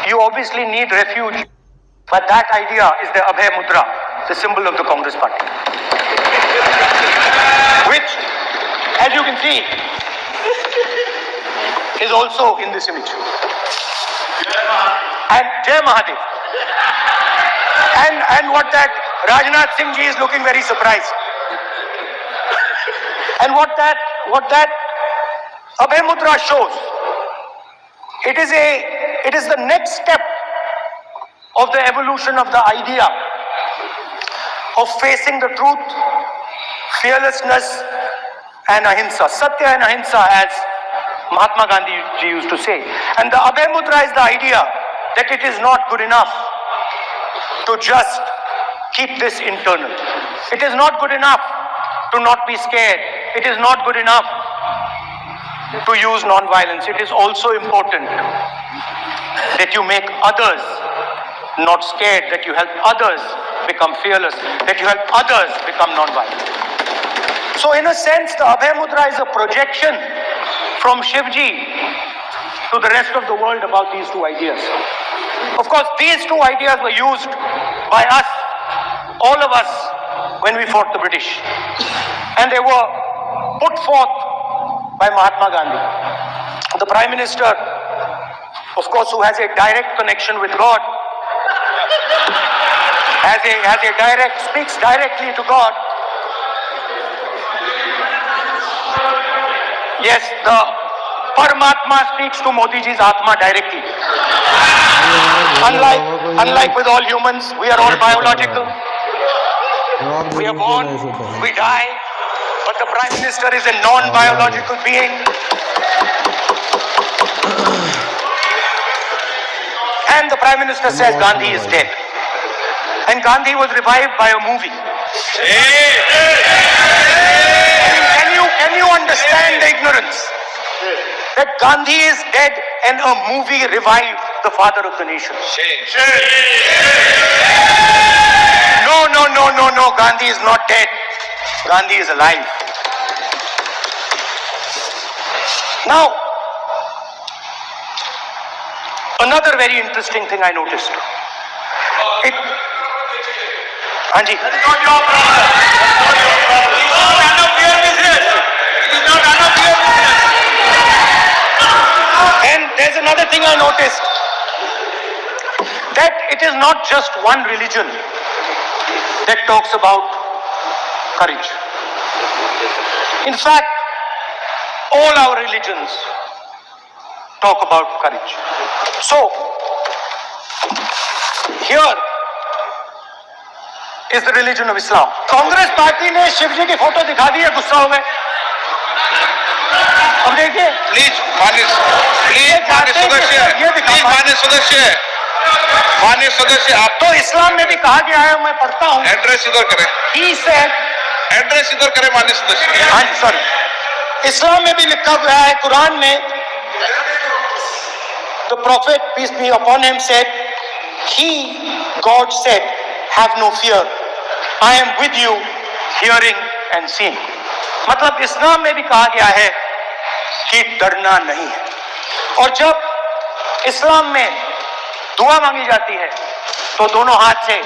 You obviously need refuge, but that idea is the Abhay Mudra, the symbol of the Congress party, which, as you can see, is also in this image. And Jai Mahadev. And what that Rajnath Singh ji is looking very surprised. And what that Abhay Mudra shows, it is the next step of the evolution of the idea of facing the truth, fearlessness and ahimsa, satya and ahimsa, as Mahatma Gandhi ji used to say. And the Abhay Mudra is the idea that it is not good enough to just keep this internal. It is not good enough to not be scared. It is not good enough to use non-violence. It is also important that you make others not scared, that you help others become fearless, that you help others become non-violent. So in a sense, the Abhay Mudra is a projection from Shivji to the rest of the world about these two ideas. Of course, these two ideas were used by us, all of us, when we fought the British. And they were put forth by Mahatma Gandhi, the Prime Minister, of course, who has a direct connection with God, speaks directly to God. Yes, the Paramatma speaks to Modi ji's Atma directly. Unlike with all humans, we are all biological. We are born, we die, but the Prime Minister is a non-biological being. And the Prime Minister says Gandhi is dead. And Gandhi was revived by a movie. Can you understand the ignorance? That Gandhi is dead and a movie revived the father of the nation. No, Gandhi is not dead. Gandhi is alive. Now, another very interesting thing I noticed. Anji. That is not your problem. That is not your problem. It is not none of your business. It is not none of your business. And there's another thing I noticed. That it is not just one religion that talks about courage. In fact, all our religions talk about courage. So, here is the religion of Islam. Congress party ने शिव जी की photo दिखा दी है, गुस्सा हो गए. अब देखिए, please माननीय सदस्य आप तो इस्लाम में भी कहा गया है, मैं पढ़ता हूँ. एड्रेस इधर करें. He said, एड्रेस इधर करें माननीय सदस्य. हाँ जी सर. इस्लाम में भी लिखा हुआ है, कुरान में, the prophet peace be upon him said, God said, have no fear. I am with you, hearing and seeing. मतलब इस्लाम में भी कहा गया है कि डरना नहीं है. और जब इस्लाम में दुआ मांगी जाती है तो दोनों हाथ से,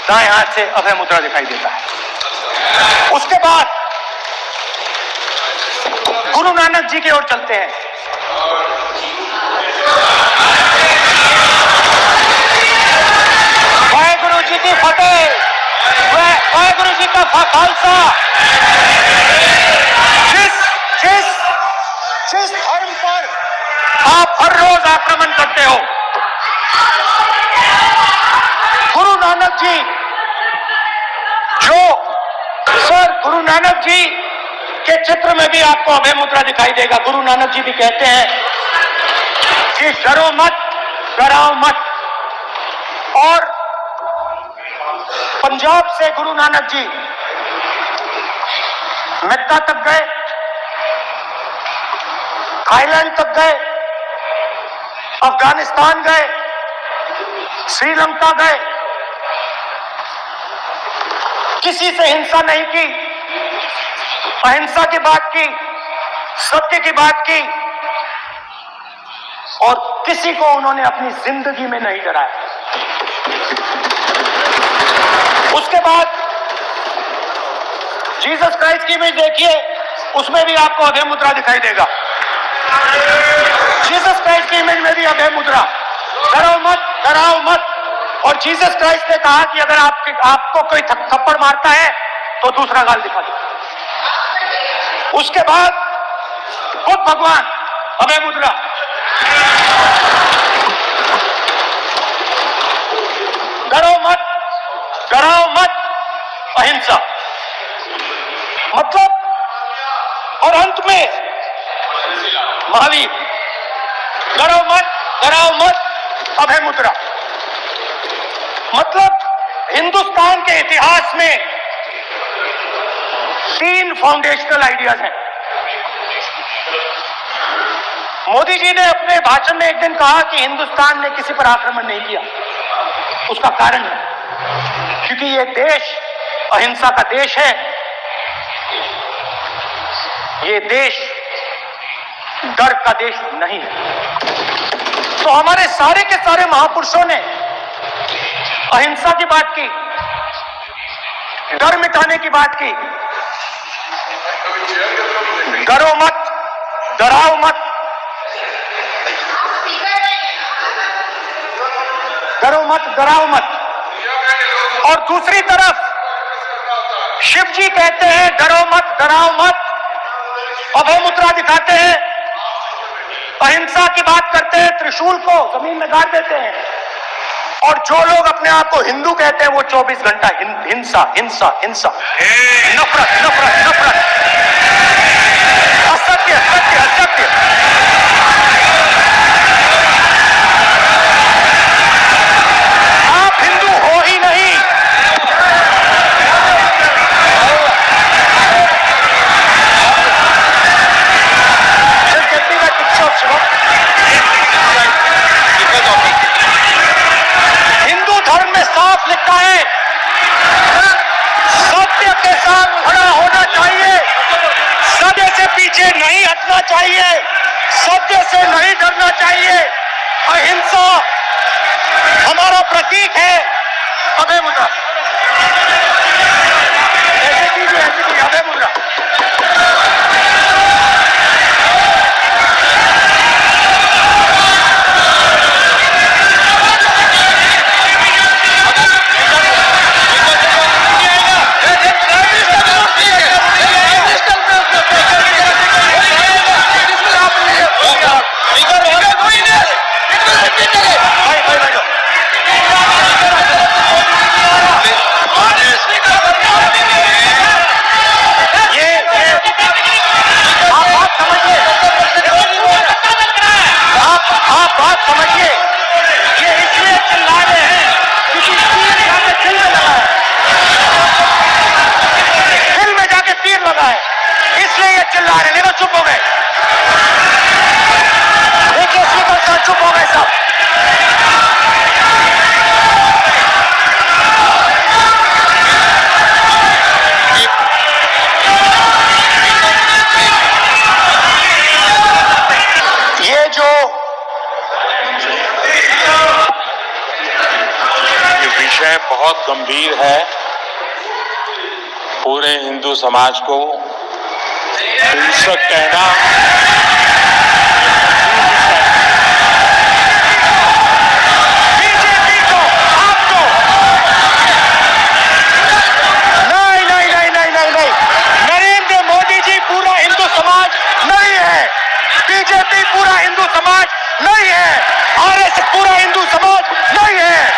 दाएं हाथ से अभय मुद्रा दिखाई देता है. उसके बाद गुरु नानक जी की ओर चलते हैं. वाहेगुरु जी की फतेह, वाहेगुरु जी का खालसा. जिस धर्म पर आप हर रोज आक्रमण करते हो, गुरु नानक जी, गुरु नानक जी के चित्र में भी आपको अभय मुद्रा दिखाई देगा. गुरु नानक जी भी कहते हैं कि डरो मत, डराओ मत. और पंजाब से गुरु नानक जी मेक्का तक गए, थाईलैंड तक गए, अफगानिस्तान गए, श्रीलंका गए. किसी से हिंसा नहीं की, अहिंसा की बात की, सत्य की बात की, और किसी को उन्होंने अपनी जिंदगी में नहीं डराया। उसके बाद जीसस क्राइस्ट की इमेज देखिए, उसमें भी आपको अभय मुद्रा दिखाई देगा। जीसस क्राइस्ट की इमेज में भी अभय मुद्रा, डरो मत, डराओ मत। और जीसस क्राइस्ट ने कहा कि अगर आपको कोई थप्पड़ मारता है तो दूसरा गाल दिखा दो। उसके बाद खुद भगवान, अभय मुद्रा, डरो मत, डराओ मत, अहिंसा। मतलब, और अंत में महावीर, डरो मत, डराओ मत, अभय मुद्रा। मतलब हिंदुस्तान के इतिहास में 3 फाउंडेशनल आइडियाज हैं। मोदी जी ने अपने भाषण में एक दिन कहा कि हिंदुस्तान ने किसी पर आक्रमण नहीं किया। उसका कारण है क्योंकि ये देश अहिंसा का देश है। ये देश डर का देश नहीं है। तो हमारे सारे के सारे महापुरुषों ने अहिंसा की बात की, डर मिटाने की बात की। डरो मत, डराओ मत, डरो मत, डराओ मत। और दूसरी तरफ शिव जी कहते हैं डरो मत, डराओ मत, अभय मुद्रा दिखाते हैं, अहिंसा की बात करते हैं, त्रिशूल को जमीन में गाड़ देते हैं। और जो लोग अपने आप को हिंदू कहते हैं वो 24 घंटा हिंसा, हिंसा, हिंसा, नफरत, नफरत, नफरत, असत्य, सत्य, असत्य। आप हिंदू हो ही नहीं। हिंदू धर्म में साफ लिखा है, सत्य के साथ खड़ा होना चाहिए, सत्य से पीछे नहीं हटना चाहिए, सत्य से नहीं डरना चाहिए। अहिंसा हमारा प्रतीक है। अभय मुद्रा, ऐसे कीजिए, ऐसे कीजिए, अभय मुद्रा। आप बात समझिए, ये इसलिए चिल्ला रहे हैं क्योंकि तीर जाके दिल में लगा है, दिल में जाके तीर लगा है, इसलिए ये चिल्ला रहे हैं। नहीं तो चुप हो गए। देखिए स्पीकर साहब चुप हो गए सब। ये जो विषय बहुत गंभीर है, पूरे हिंदू समाज को हिंसक कहना बीजेपी को, आपको नहीं नहीं नहीं नहीं नहीं नहीं, नरेंद्र मोदी जी पूरा हिंदू समाज नहीं है, बीजेपी पूरा हिंदू समाज नहीं है, आरएसएस पूरा हिंदू समाज नहीं है।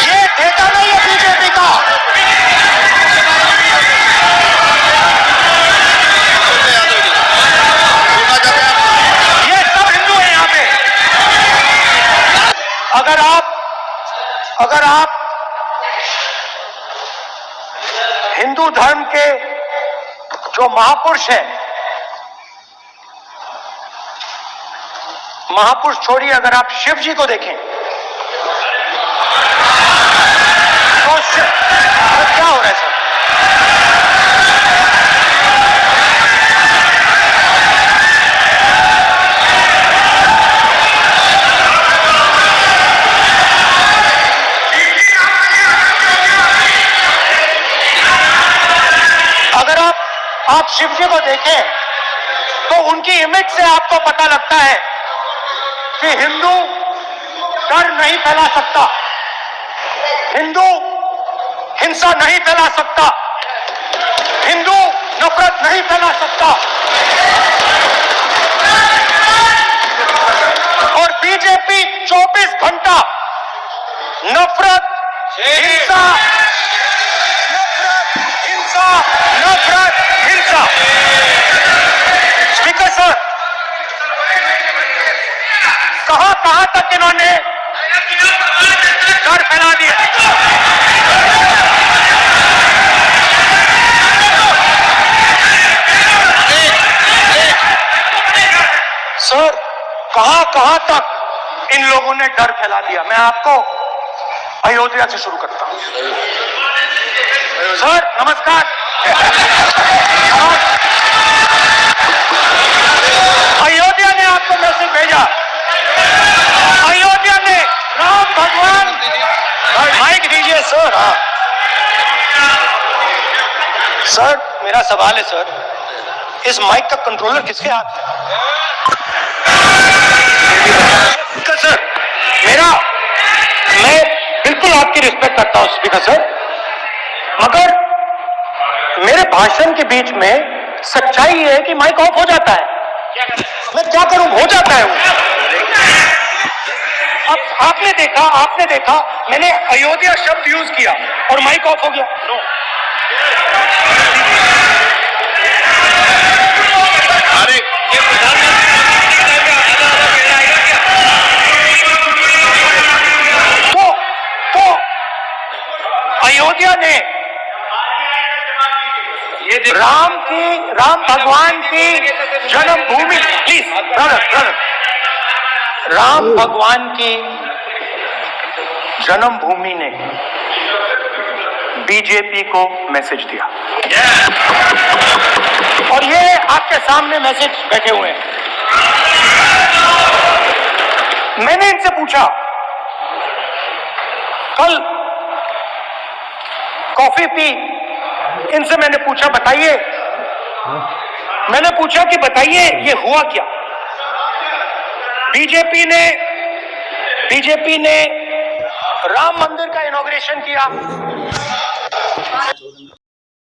ये ठेका नहीं है बीजेपी का। ये सब हिंदू हैं यहाँ पे। अगर आप हिंदू धर्म के जो महापुरुष हैं महापुरुष छोड़िए, अगर आप शिव जी को देखें तो क्या हो रहा है सर? अगर आप शिव जी को देखें तो उनकी इमेज से आपको पता लगता है कि हिंदू डर नहीं फैला सकता, हिंदू हिंसा नहीं फैला सकता, हिंदू नफरत नहीं फैला सकता। और बीजेपी 24 घंटा नफरत, हिंसा, नफरत, हिंसा, नफरत, हिंसा। स्पीकर सर, कहां तक इन्होंने डर फैला दिया? सर, कहां तक इन लोगों ने डर फैला दिया? मैं आपको अयोध्या से शुरू करता हूं। सर नमस्कार। अयोध्या ने आपको मैसेज भेजा, अयोध्या ने राम भगवान, माइक दीजिए सर। हाँ सर, मेरा सवाल है सर, इस माइक का कंट्रोलर किसके हाथ में? सर मैं बिल्कुल आपकी रिस्पेक्ट करता हूं स्पीकर सर, मगर मेरे भाषण के बीच में सच्चाई ये है कि माइक ऑफ हो जाता है। मैं क्या करूं, हो जाता है वो। अब आपने देखा मैंने अयोध्या शब्द यूज किया और माइक ऑफ हो गया। अरे तो अयोध्या ने राम भगवान की जन्मभूमि, प्लीज ब्रदर, राम भगवान की जन्मभूमि ने बीजेपी को मैसेज दिया और ये आपके सामने मैसेज बैठे हुए हैं। मैंने इनसे पूछा, कल कॉफी पी, इनसे मैंने पूछा बताइए, मैंने पूछा कि बताइए ये हुआ क्या? बीजेपी ने राम मंदिर का इनॉग्रेशन किया,